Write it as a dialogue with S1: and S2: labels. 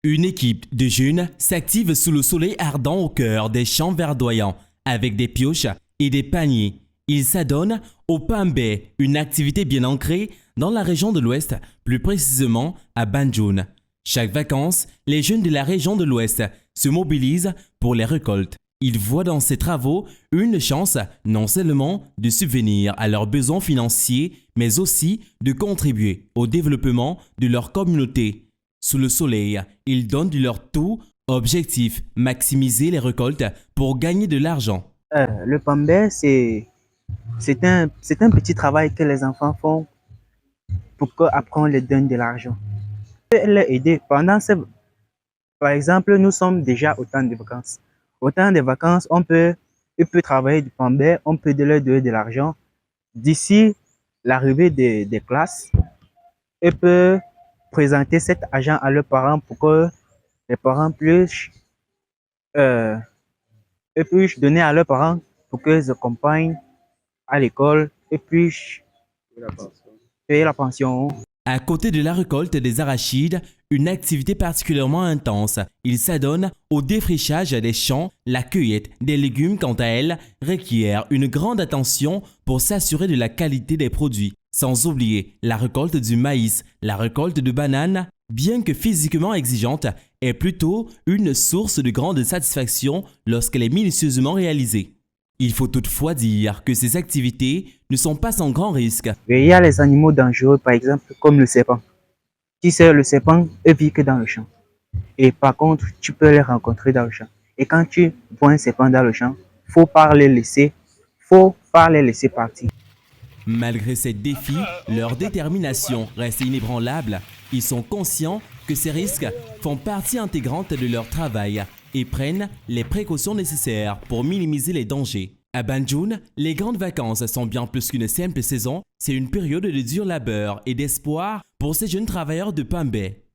S1: Une équipe de jeunes s'active sous le soleil ardent au cœur des champs verdoyants avec des pioches et des paniers. Ils s'adonnent au pambé, une activité bien ancrée dans la région de l'Ouest, plus précisément à Banjoun. Chaque vacances, les jeunes de la région de l'Ouest se mobilisent pour les récoltes. Ils voient dans ces travaux une chance non seulement de subvenir à leurs besoins financiers, mais aussi de contribuer au développement de leur communauté. Sous le soleil, ils donnent de leur tout, objectif maximiser les récoltes pour gagner de l'argent.
S2: Le pambé, c'est un petit travail que les enfants font pour qu'après on les donne de l'argent. On peut les aider par exemple, nous sommes déjà au temps de vacances. Au temps des vacances, ils peuvent travailler du pambé, on peut leur donner de l'argent. D'ici l'arrivée des classes, ils peuvent présenter cet argent à leurs parents pour que les parents euh, puissent donner à leurs parents pour qu'ils accompagnent à l'école et puissent payer la pension.
S1: À côté de la récolte des arachides, une activité particulièrement intense, ils s'adonnent au défrichage des champs. La cueillette des légumes, quant à elle, requiert une grande attention pour s'assurer de la qualité des produits. Sans oublier la récolte du maïs, la récolte de bananes, bien que physiquement exigeante, est plutôt une source de grande satisfaction lorsqu'elle est minutieusement réalisée. Il faut toutefois dire que ces activités ne sont pas sans grand risque.
S2: Et il y a les animaux dangereux, par exemple, comme le serpent. Tu sais, le serpent, il vit que dans le champ. Et par contre, tu peux les rencontrer dans le champ. Et quand tu vois un serpent dans le champ, faut pas les laisser partir.
S1: Malgré ces défis, leur détermination reste inébranlable. Ils sont conscients que ces risques font partie intégrante de leur travail et prennent les précautions nécessaires pour minimiser les dangers. À Banjoun, les grandes vacances sont bien plus qu'une simple saison, c'est une période de dur labeur et d'espoir pour ces jeunes travailleurs de Pambé.